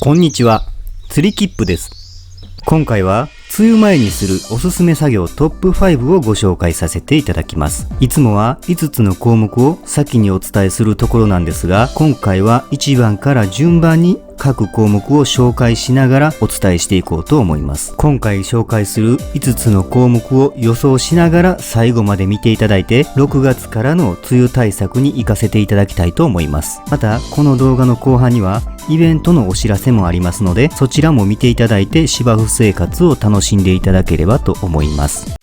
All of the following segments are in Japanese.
こんにちは、釣りキップです。今回は梅雨前にするおすすめ作業トップ5をご紹介させていただきます。いつもは5つの項目を先にお伝えするところなんですが、今回は1番から順番に各項目を紹介しながらお伝えしていこうと思います。今回紹介する5つの項目を予想しながら最後まで見ていただいて、6月からの梅雨対策に活かせていただきたいと思います。また、この動画の後半にはイベントのお知らせもありますので、そちらも見ていただいて芝生生活を楽しんでいただければと思います。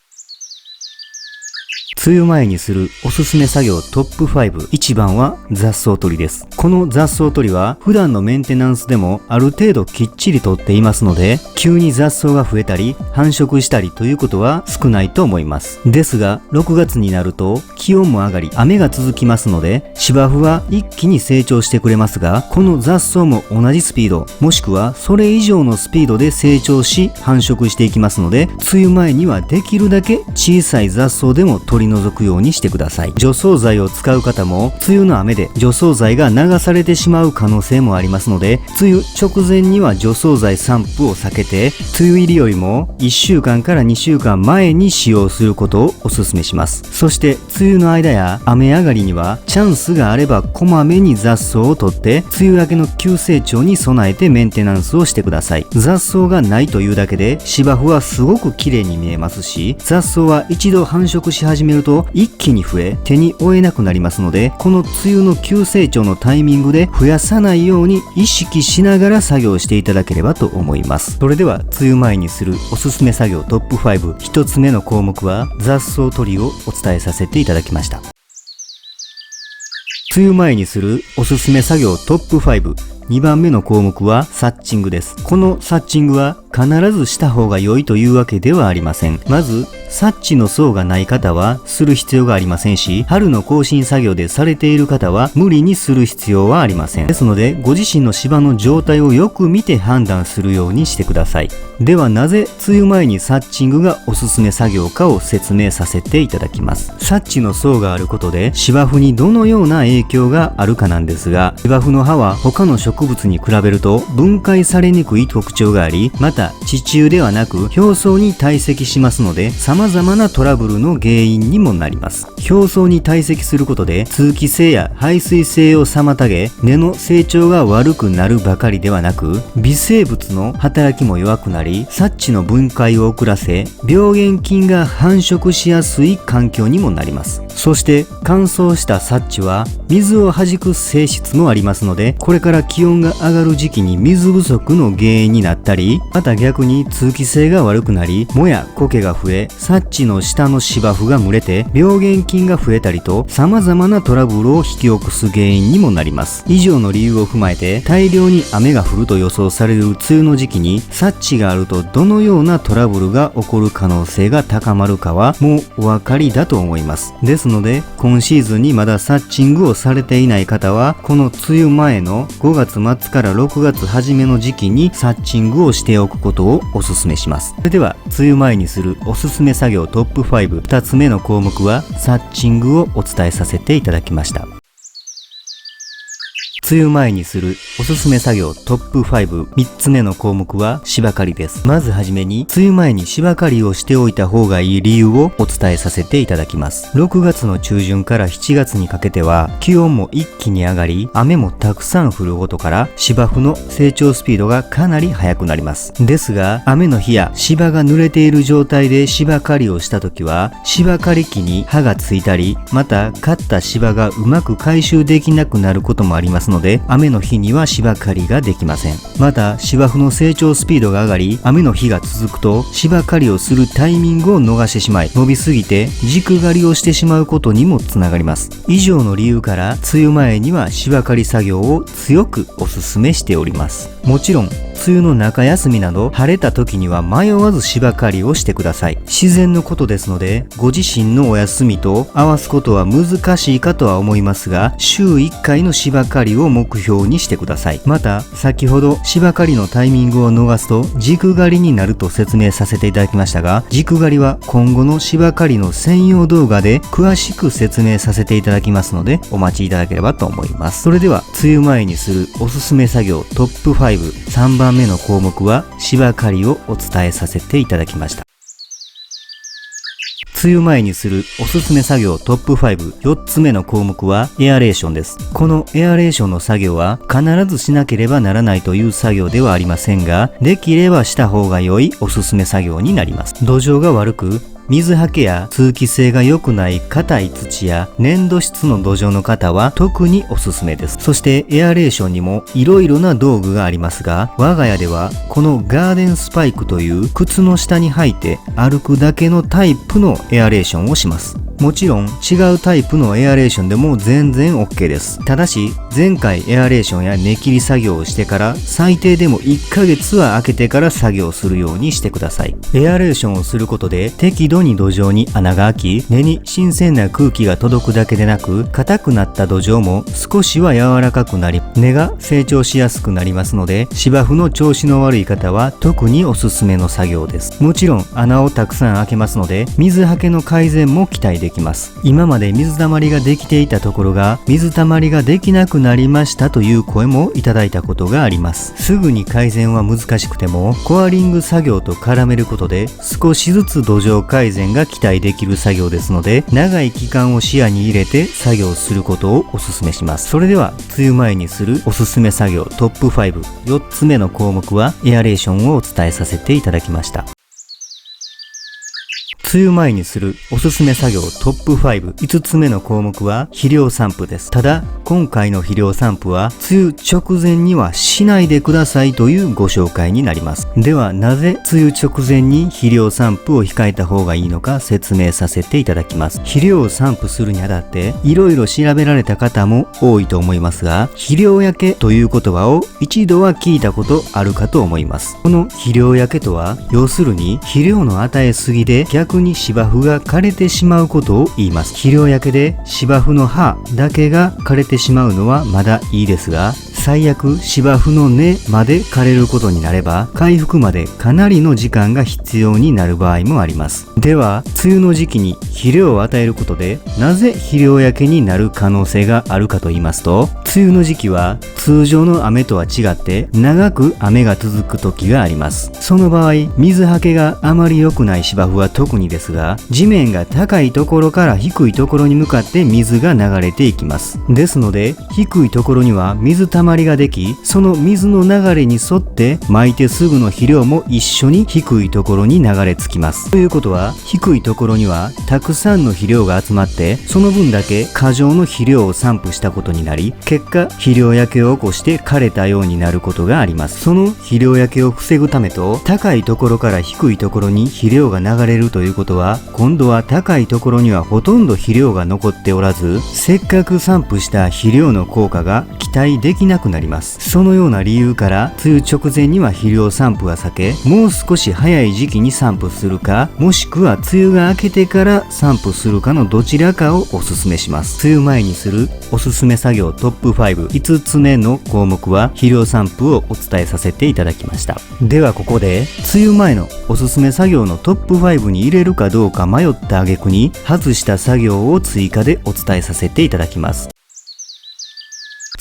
梅雨前にするおすすめ作業トップ5。1番は雑草取りです。この雑草取りは普段のメンテナンスでもある程度きっちり取っていますので、急に雑草が増えたり繁殖したりということは少ないと思います。ですが6月になると気温も上がり雨が続きますので、芝生は一気に成長してくれますが、この雑草も同じスピードもしくはそれ以上のスピードで成長し繁殖していきますので、梅雨前にはできるだけ小さい雑草でも取り除くようにしてください。除草剤を使う方も梅雨の雨で除草剤が流されてしまう可能性もありますので、梅雨直前には除草剤散布を避けて、梅雨入りよりも1週間から2週間前に使用することをお勧めします。そして梅雨の間や雨上がりにはチャンスがあればこまめに雑草を取って梅雨明けの急成長に備えてメンテナンスをしてください。雑草がないというだけで芝生はすごく綺麗に見えますし、雑草は一度繁殖し始めると一気に増え手に負えなくなりますので、この梅雨の急成長のタイミングで増やさないように意識しながら作業していただければと思います。それでは梅雨前にするおすすめ作業トップ5。1つ目の項目は雑草取りをお伝えさせていただきました。梅雨前にするおすすめ作業トップ5。2番目の項目はサッチングです。このサッチングは必ずした方が良いというわけではありません。まず、サッチの層がない方はする必要がありませんし、春の更新作業でされている方は無理にする必要はありません。ですので、ご自身の芝の状態をよく見て判断するようにしてください。ではなぜ梅雨前にサッチングがおすすめ作業かを説明させていただきます。サッチの層があることで芝生にどのような影響があるかなんですが、芝生の葉は他の植物に比べると分解されにくい特徴があり、また地中ではなく表層に堆積しますので、様々なトラブルの原因にもなります。表層に堆積することで通気性や排水性を妨げ、根の成長が悪くなるばかりではなく、微生物の働きも弱くなり、サッチの分解を遅らせ、病原菌が繁殖しやすい環境にもなります。そして乾燥したサッチは水を弾く性質もありますので、これから気温が上がる時期に水不足の原因になったり、また逆に通気性が悪くなり、藻や苔が増え、サッチの下の芝生が蒸れて病原菌が増えたりと、様々なトラブルを引き起こす原因にもなります。以上の理由を踏まえて、大量に雨が降ると予想される梅雨の時期にサッチがあるとどのようなトラブルが起こる可能性が高まるかはもうお分かりだと思います。ですので、今シーズンにまだサッチングをされていない方は、この梅雨前の5月末から6月初めの時期にサッチングをしておくことをお勧めします。それでは梅雨前にするおすすめ作業トップ5。2つ目の項目はサッチングをお伝えさせていただきました。梅雨前にするおすすめ作業トップ5。3つ目の項目は芝刈りです。まずはじめに梅雨前に芝刈りをしておいた方がいい理由をお伝えさせていただきます。6月の中旬から7月にかけては気温も一気に上がり、雨もたくさん降ることから芝生の成長スピードがかなり速くなります。ですが雨の日や芝が濡れている状態で芝刈りをした時は、芝刈り機に刃がついたり、また刈った芝がうまく回収できなくなることもありますので、雨の日には芝刈りができません。また芝生の成長スピードが上がり、雨の日が続くと芝刈りをするタイミングを逃してしまい、伸びすぎて軸刈りをしてしまうことにもつながります。以上の理由から梅雨前には芝刈り作業を強くお勧めしております。もちろん梅雨の中休みなど晴れた時には迷わず芝刈りをしてください。自然のことですので、ご自身のお休みと合わすことは難しいかとは思いますが、週1回の芝刈りを目標にしてください。また、先ほど芝刈りのタイミングを逃すと軸刈りになると説明させていただきましたが、軸刈りは今後の芝刈りの専用動画で詳しく説明させていただきますので、お待ちいただければと思います。それでは、梅雨前にするおすすめ作業トップ5、3番目の項目は芝刈りをお伝えさせていただきました。梅雨前にするおすすめ作業トップ5、4つ目の項目はエアレーションです。このエアレーションの作業は必ずしなければならないという作業ではありませんが、できればした方が良いおすすめ作業になります。土壌が悪く、水はけや通気性が良くない硬い土や粘土質の土壌の方は特におすすめです。そしてエアレーションにも色々な道具がありますが、我が家ではこのガーデンスパイクという靴の下に履いて歩くだけのタイプのエアレーションをします。もちろん違うタイプのエアレーションでも全然 OK です。ただし前回エアレーションや根切り作業をしてから最低でも1ヶ月は空けてから作業するようにしてください。エアレーションをすることで適度に土壌に穴が開き、根に新鮮な空気が届くだけでなく、硬くなった土壌も少しは柔らかくなり、根が成長しやすくなりますので、芝生の調子の悪い方は特におすすめの作業です。もちろん穴をたくさん開けますので、水はけの改善も期待できます。今まで水たまりができていたところが水たまりができなくなりましたという声もいただいたことがあります。すぐに改善は難しくてもコアリング作業と絡めることで少しずつ土壌改善が期待できる作業ですので、長い期間を視野に入れて作業することをお勧めします。それでは梅雨前にするおすすめ作業トップ5、4つ目の項目はエアレーションをお伝えさせていただきました。梅雨前にするおすすめ作業トップ5、5つ目の項目は肥料散布です。ただ今回の肥料散布は梅雨直前にはしないでくださいというご紹介になります。ではなぜ梅雨直前に肥料散布を控えた方がいいのか説明させていただきます。肥料を散布するにあたっていろいろ調べられた方も多いと思いますが、肥料焼けという言葉を一度は聞いたことあるかと思います。この肥料焼けとは要するに肥料の与えすぎで逆に芝生が枯れてしまうことを言います。肥料焼けで芝生の葉だけが枯れてしまうのはまだいいですが、最悪芝生の根まで枯れることになれば回復までかなりの時間が必要になる場合もあります。では梅雨の時期に肥料を与えることでなぜ肥料焼けになる可能性があるかと言いますと、梅雨の時期は通常の雨とは違って長く雨が続く時があります。その場合水はけがあまり良くない芝生は特にですが、地面が高いところから低いところに向かって水が流れていきます。ですので低いところには水たまりができ、その水の流れに沿って撒いてすぐの肥料も一緒に低いところに流れ着きます。ということは低いところにはたくさんの肥料が集まって、その分だけ過剰の肥料を散布したことになり、結果肥料焼けを起こして枯れたようになることがあります。その肥料焼けを防ぐためと、高いところから低いところに肥料が流れるということは、今度は高いところにはほとんど肥料が残っておらず、せっかく散布した肥料の効果が期待できなくなります。そのような理由から梅雨直前には肥料散布は避け、もう少し早い時期に散布するか、もしくは梅雨が明けてから散布するかのどちらかをお勧めします。梅雨前にするおすすめ作業トップ5、5つ目の項目は肥料散布をお伝えさせていただきました。ではここで梅雨前のおすすめ作業のトップ5に入れるかどうか迷った挙句に外した作業を追加でお伝えさせていただきます。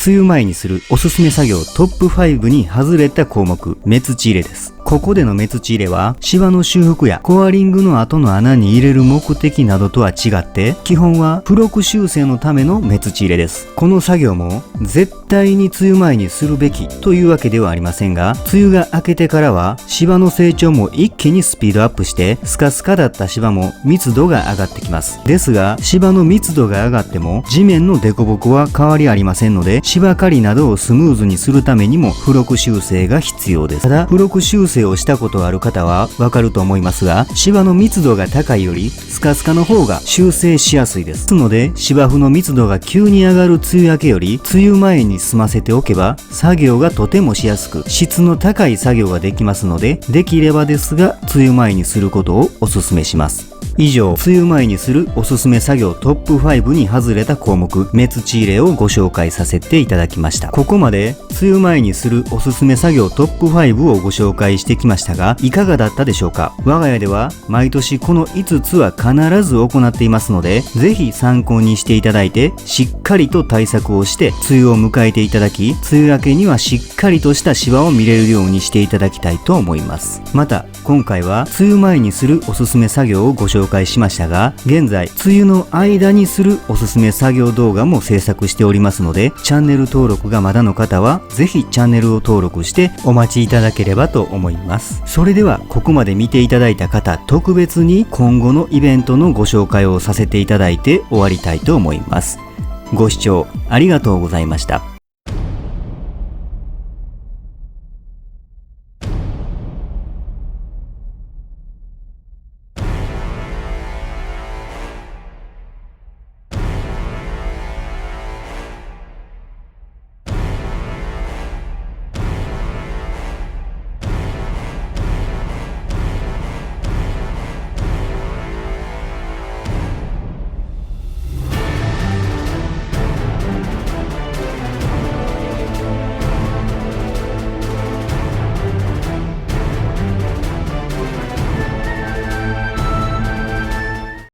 梅雨前にするおすすめ作業トップ5に外れた項目、目土入れです。ここでの目土入れは芝の修復やコアリングの後の穴に入れる目的などとは違って、基本は付録修正のための目土入れです。この作業も絶対に梅雨前にするべきというわけではありませんが、梅雨が明けてからは芝の成長も一気にスピードアップして、スカスカだった芝も密度が上がってきます。ですが芝の密度が上がっても地面の凸凹は変わりありませんので、芝刈りなどをスムーズにするためにも付録修正が必要です。ただ付録修正をしたことがある方はわかると思いますが、芝の密度が高いよりスカスカの方が修正しやすいです。ですので芝生の密度が急に上がる梅雨明けより梅雨前にに済ませておけば作業がとてもしやすく質の高い作業ができますので、できればですが梅雨前にすることをお勧めします。以上、梅雨前にするおすすめ作業トップ5に外れた項目、メツチーレをご紹介させていただきました。ここまで梅雨前にするおすすめ作業トップ5をご紹介してきましたが、いかがだったでしょうか？我が家では毎年この5つは必ず行っていますので、ぜひ参考にしていただいて、しっかりと対策をして梅雨を迎えていただき、梅雨明けにはしっかりとしたシワを見れるようにしていただきたいと思います。また、今回は梅雨前にするおすすめ作業をご紹介しましたが、現在梅雨の間にするおすすめ作業動画も制作しておりますので、チャンネル登録がまだの方はぜひチャンネルを登録してお待ちいただければと思います。それではここまで見ていただいた方、特別に今後のイベントのご紹介をさせていただいて終わりたいと思います。ご視聴ありがとうございました。